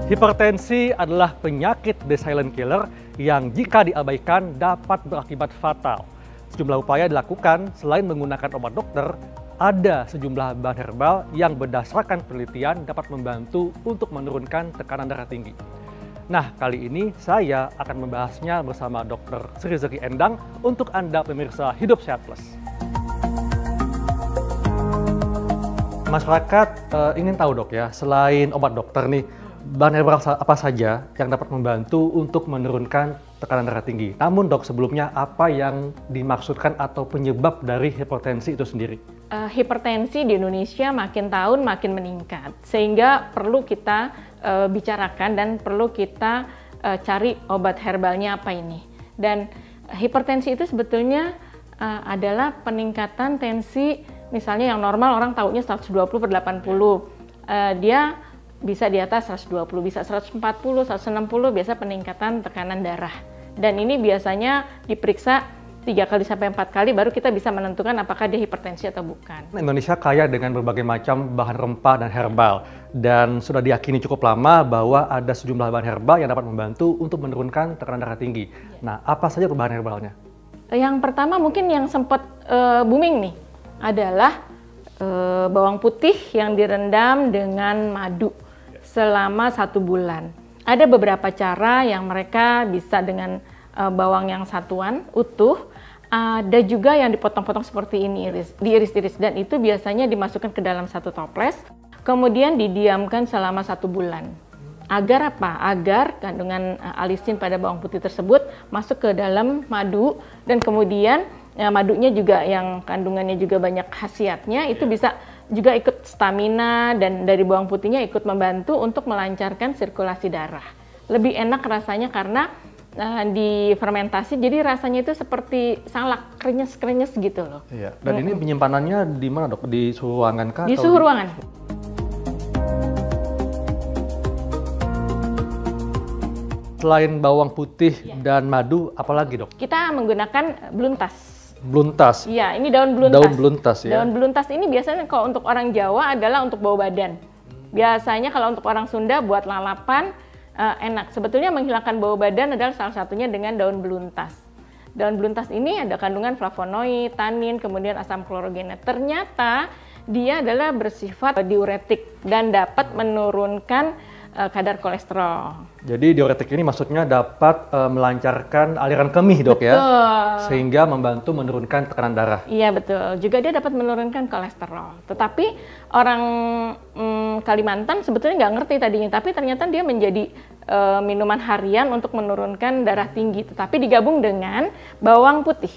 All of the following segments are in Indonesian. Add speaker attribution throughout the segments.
Speaker 1: Hipertensi adalah penyakit the silent killer yang jika diabaikan dapat berakibat fatal. Sejumlah upaya dilakukan selain menggunakan obat dokter, ada sejumlah bahan herbal yang berdasarkan penelitian dapat membantu untuk menurunkan tekanan darah tinggi. Nah, kali ini saya akan membahasnya bersama Dr. Sri Zeki Endang untuk Anda pemirsa Hidup Sehat Plus. Masyarakat ingin tahu dok ya, selain obat dokter nih, bahan herbal apa saja yang dapat membantu untuk menurunkan tekanan darah tinggi. Namun dok, sebelumnya apa yang dimaksudkan atau penyebab dari hipertensi itu sendiri?
Speaker 2: Hipertensi di Indonesia makin tahun makin meningkat, sehingga perlu kita bicarakan dan perlu kita cari obat herbalnya apa ini. Dan hipertensi itu sebetulnya adalah peningkatan tensi, misalnya yang normal orang taunya 120/80, dia bisa di atas 120, bisa 140, 160, biasa peningkatan tekanan darah. Dan ini biasanya diperiksa 3 kali sampai 4 kali baru kita bisa menentukan apakah dia hipertensi atau bukan.
Speaker 1: Indonesia kaya dengan berbagai macam bahan rempah dan herbal. Dan sudah diyakini cukup lama bahwa ada sejumlah bahan herbal yang dapat membantu untuk menurunkan tekanan darah tinggi. Nah, apa saja bahan herbalnya?
Speaker 2: Yang pertama mungkin yang sempat booming nih adalah bawang putih yang direndam dengan madu selama 1 bulan. Ada beberapa cara yang mereka bisa dengan bawang yang satuan, utuh. Ada juga yang dipotong-potong seperti ini, diiris-iris. Dan itu biasanya dimasukkan ke dalam 1 toples, kemudian didiamkan selama 1 bulan. Agar apa? Agar kandungan alisin pada bawang putih tersebut masuk ke dalam madu, dan kemudian madunya juga yang kandungannya juga banyak khasiatnya, itu bisa juga ikut stamina, dan dari bawang putihnya ikut membantu untuk melancarkan sirkulasi darah. Lebih enak rasanya karena difermentasi, jadi rasanya itu seperti salak, krenyes-krenyes gitu loh.
Speaker 1: Iya. Dan ini penyimpanannya di mana dok? Di suhu ruangan kah?
Speaker 2: Di suhu ruangan.
Speaker 1: Selain bawang putih dan madu, apalagi dok?
Speaker 2: Kita menggunakan beluntas.
Speaker 1: Beluntas?
Speaker 2: Iya, ini daun beluntas.
Speaker 1: Daun beluntas ya?
Speaker 2: Daun beluntas ini biasanya kalau untuk orang Jawa adalah untuk bau badan. Biasanya kalau untuk orang Sunda buat lalapan enak. Sebetulnya menghilangkan bau badan adalah salah satunya dengan daun beluntas. Daun beluntas ini ada kandungan flavonoid, tanin, kemudian asam klorogena. Ternyata dia adalah bersifat diuretik dan dapat menurunkan kadar kolesterol.
Speaker 1: Jadi diuretik ini maksudnya dapat melancarkan aliran kemih dok.
Speaker 2: Betul.
Speaker 1: Ya? Sehingga membantu menurunkan tekanan darah.
Speaker 2: Iya betul, juga dia dapat menurunkan kolesterol. Tetapi orang Kalimantan sebetulnya nggak ngerti tadinya, tapi ternyata dia menjadi minuman harian untuk menurunkan darah tinggi, tetapi digabung dengan bawang putih.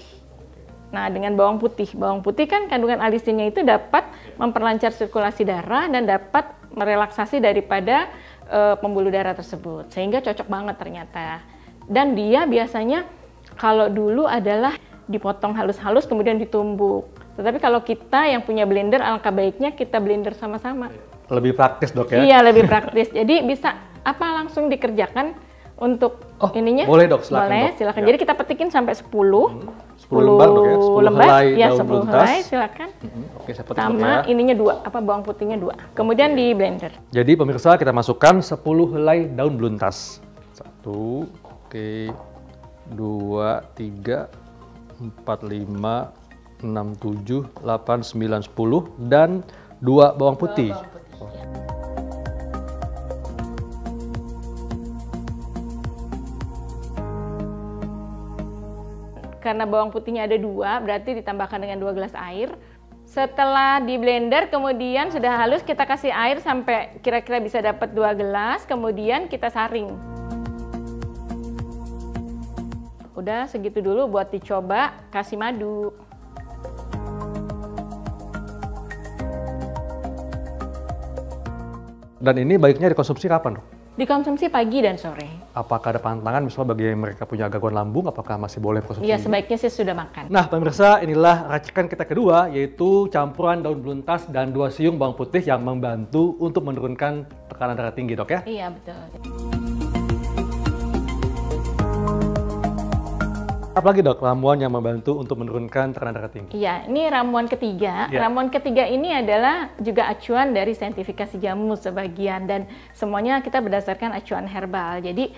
Speaker 2: Nah, dengan bawang putih kan kandungan alisinnya itu dapat memperlancar sirkulasi darah dan dapat merelaksasi daripada pembuluh darah tersebut, sehingga cocok banget ternyata. Dan dia biasanya kalau dulu adalah dipotong halus-halus kemudian ditumbuk. Tetapi kalau kita yang punya blender, alangkah baiknya kita blender sama-sama.
Speaker 1: Lebih praktis dok ya?
Speaker 2: Iya, lebih praktis. Jadi bisa langsung dikerjakan untuk ininya?
Speaker 1: Boleh dok, silakan.
Speaker 2: Boleh,
Speaker 1: dok.
Speaker 2: silakan.
Speaker 1: Ya.
Speaker 2: Jadi kita petikin sampai 10
Speaker 1: lembar dok ya? 10 helai
Speaker 2: ya,
Speaker 1: daun
Speaker 2: 10
Speaker 1: beluntas.
Speaker 2: helai, silakan.
Speaker 1: Oke, saya petik
Speaker 2: Sama
Speaker 1: dok ya.
Speaker 2: ininya 2, bawang putihnya 2. Kemudian di blender.
Speaker 1: Jadi pemirsa, kita masukkan 10 helai daun beluntas. 1, oke, 2, 3, 4, 5, 6, 7, 8, 9, 10, dan 2 bawang putih.
Speaker 2: Karena bawang putihnya ada 2, berarti ditambahkan dengan 2 gelas air. Setelah di blender, kemudian sudah halus, kita kasih air sampai kira-kira bisa dapat 2 gelas, kemudian kita saring. Udah segitu dulu buat dicoba, kasih madu.
Speaker 1: Dan ini baiknya dikonsumsi kapan dok?
Speaker 2: Dikonsumsi pagi dan sore.
Speaker 1: Apakah ada pantangan misalnya bagi yang mereka punya gangguan lambung, apakah masih boleh konsumsi?
Speaker 2: Iya, sebaiknya sih sudah makan.
Speaker 1: Nah pemirsa, inilah racikan kita kedua, yaitu campuran daun beluntas dan 2 siung bawang putih yang membantu untuk menurunkan tekanan darah tinggi dok ya?
Speaker 2: Iya betul.
Speaker 1: Apalagi dok, ramuan yang membantu untuk menurunkan tekanan darah tinggi?
Speaker 2: Iya, ini ramuan ketiga.
Speaker 1: Ya.
Speaker 2: Ramuan ketiga ini adalah juga acuan dari saintifikasi jamu sebagian, dan semuanya kita berdasarkan acuan herbal. Jadi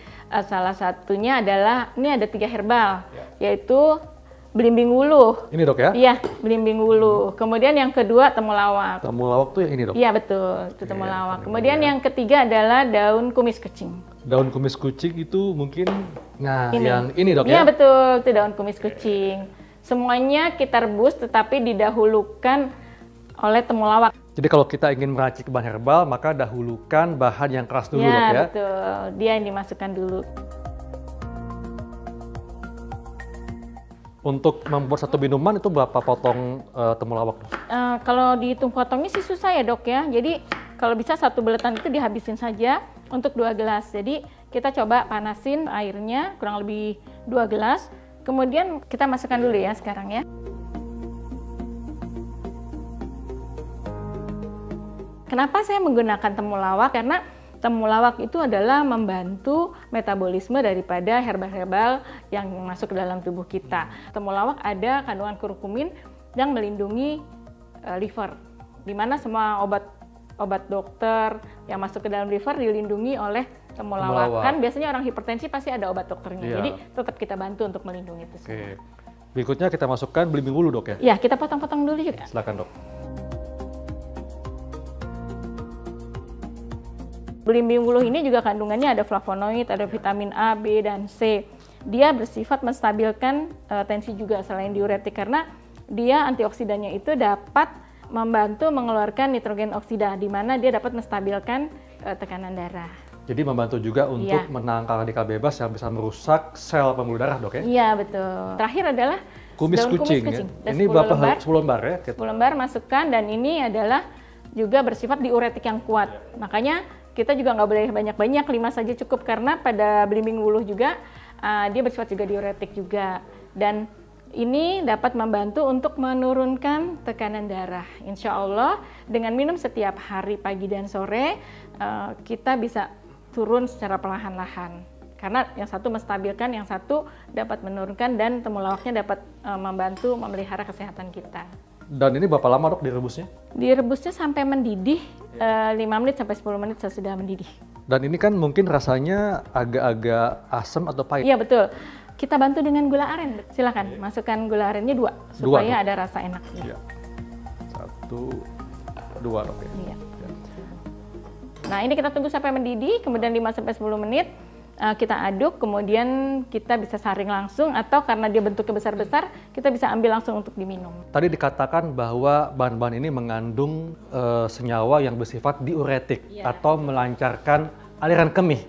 Speaker 2: salah satunya adalah, ini ada 3 herbal, yaitu belimbing wuluh.
Speaker 1: Ini dok ya?
Speaker 2: Iya, belimbing wuluh. Kemudian yang kedua temulawak.
Speaker 1: Temulawak tuh yang ini dok?
Speaker 2: Iya betul, itu temulawak.
Speaker 1: Oke,
Speaker 2: Kemudian yang ketiga adalah daun kumis kucing.
Speaker 1: Daun kumis kucing itu mungkin, nah
Speaker 2: Ini.
Speaker 1: yang ini dok
Speaker 2: Iya
Speaker 1: ya?
Speaker 2: betul, itu daun kumis kucing. Semuanya kita rebus tetapi didahulukan oleh temulawak.
Speaker 1: Jadi kalau kita ingin meracik bahan herbal, maka dahulukan bahan yang keras dulu dok
Speaker 2: Ya
Speaker 1: ya?
Speaker 2: betul, dia yang dimasukkan dulu.
Speaker 1: Untuk membuat satu minuman itu berapa potong temulawak?
Speaker 2: Kalau dihitung potongnya sih susah ya dok ya. Jadi kalau bisa satu buletan itu dihabisin saja untuk 2 gelas. Jadi kita coba panasin airnya kurang lebih 2 gelas. Kemudian kita masukkan dulu ya sekarang ya. Kenapa saya menggunakan temulawak? Karena temulawak itu adalah membantu metabolisme daripada herbal-herbal yang masuk ke dalam tubuh kita. Temulawak ada kandungan kurkumin yang melindungi liver, di mana semua obat dokter yang masuk ke dalam liver dilindungi oleh temulawak. Kan biasanya orang hipertensi pasti ada obat dokternya,
Speaker 1: Iya.
Speaker 2: jadi tetap kita bantu untuk melindungi itu semua.
Speaker 1: Oke. Berikutnya kita masukkan belimbing wuluh dok ya?
Speaker 2: Ya, kita potong-potong dulu juga.
Speaker 1: Silakan dok.
Speaker 2: Belimbing wuluh ini juga kandungannya ada flavonoid, ada vitamin A, B, dan C. Dia bersifat menstabilkan tensi juga selain diuretik, karena dia antioksidannya itu dapat membantu mengeluarkan nitrogen oksida, di mana dia dapat menstabilkan tekanan darah.
Speaker 1: Jadi membantu juga untuk menangkal radikal bebas yang bisa merusak sel pembuluh darah dok ya?
Speaker 2: Iya betul. Terakhir adalah
Speaker 1: Kumis
Speaker 2: daun
Speaker 1: kucing,
Speaker 2: kumis kucing.
Speaker 1: ya?
Speaker 2: Dan
Speaker 1: Ini
Speaker 2: 10
Speaker 1: berapa
Speaker 2: lembar.
Speaker 1: 10 lembar ya?
Speaker 2: 10 lembar masukkan, dan ini adalah juga bersifat diuretik yang kuat. Makanya kita juga nggak boleh banyak-banyak, 5 saja cukup, karena pada belimbing wuluh juga dia bersifat juga diuretik juga. Dan ini dapat membantu untuk menurunkan tekanan darah. Insya Allah dengan minum setiap hari pagi dan sore kita bisa turun secara perlahan-lahan. Karena yang satu menstabilkan, yang satu dapat menurunkan, dan temulawaknya dapat membantu memelihara kesehatan kita.
Speaker 1: Dan ini berapa lama dok direbusnya?
Speaker 2: Direbusnya sampai mendidih, 5 menit sampai 10 menit sesudah mendidih.
Speaker 1: Dan ini kan mungkin rasanya agak-agak asam atau pahit?
Speaker 2: Iya betul. Kita bantu dengan gula aren. Silakan masukkan gula arennya 2 supaya ada rasa enaknya.
Speaker 1: Iya. 1, 2 dok ya?
Speaker 2: Iya. Nah ini kita tunggu sampai mendidih, kemudian 5 sampai 10 menit. Kita aduk, kemudian kita bisa saring langsung, atau karena dia bentuknya besar-besar, kita bisa ambil langsung untuk diminum.
Speaker 1: Tadi dikatakan bahwa bahan-bahan ini mengandung senyawa yang bersifat diuretik atau melancarkan aliran kemih.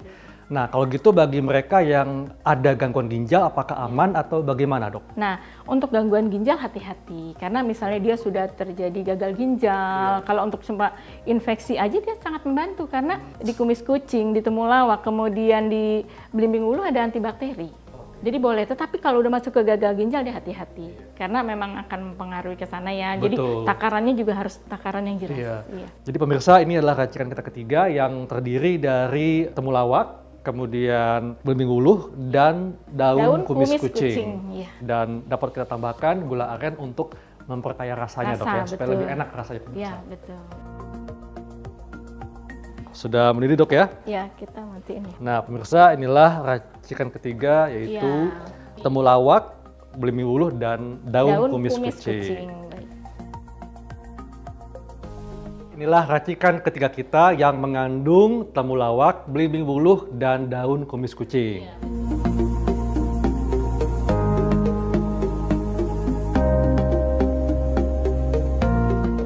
Speaker 1: Nah, kalau gitu bagi mereka yang ada gangguan ginjal, apakah aman atau bagaimana dok?
Speaker 2: Nah, untuk gangguan ginjal hati-hati, karena misalnya dia sudah terjadi gagal ginjal, kalau untuk sempat infeksi aja dia sangat membantu, karena di kumis kucing, di temulawak, kemudian di belimbing wuluh ada antibakteri. Jadi boleh, tetapi kalau udah masuk ke gagal ginjal dia hati-hati, karena memang akan mempengaruhi ke sana ya. Jadi takarannya juga harus takaran yang jelas. Iya.
Speaker 1: Jadi pemirsa, ini adalah racikan kita ketiga yang terdiri dari temulawak, kemudian belimbing wuluh, dan daun kumis kucing.
Speaker 2: Iya.
Speaker 1: Dan dapat kita tambahkan gula aren untuk memperkaya rasanya dok ya, supaya lebih enak rasanya.
Speaker 2: Iya, betul.
Speaker 1: Sudah mendidih dok ya?
Speaker 2: Ya, kita matiin ya.
Speaker 1: Nah pemirsa, inilah racikan ketiga, yaitu temulawak, belimbing wuluh, dan daun kumis kucing.
Speaker 2: Baik.
Speaker 1: Inilah racikan ketiga kita yang mengandung temulawak, belimbing wuluh, dan daun kumis kucing.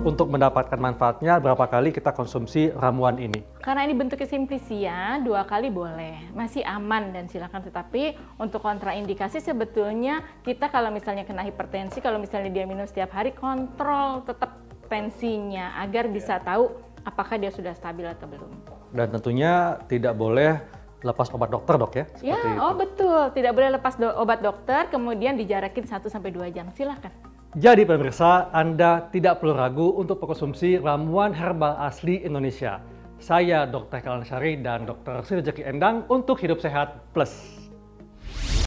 Speaker 1: Untuk mendapatkan manfaatnya, berapa kali kita konsumsi ramuan ini?
Speaker 2: Karena ini bentuknya simplisia, 2 kali boleh, masih aman dan silakan. Tetapi untuk kontraindikasi sebetulnya kita kalau misalnya kena hipertensi, kalau misalnya dia minum setiap hari, kontrol tetap tensinya agar bisa tahu apakah dia sudah stabil atau belum. Dan
Speaker 1: tentunya tidak boleh lepas obat dokter dok ya?
Speaker 2: Ya, betul, tidak boleh lepas obat dokter, kemudian dijarakin 1-2 jam, silakan.
Speaker 1: Jadi pemirsa, Anda tidak perlu ragu untuk mengkonsumsi ramuan herbal asli Indonesia. Saya Dr. Kalan Syari dan Dr. Sri Rezeki Endang untuk Hidup Sehat Plus.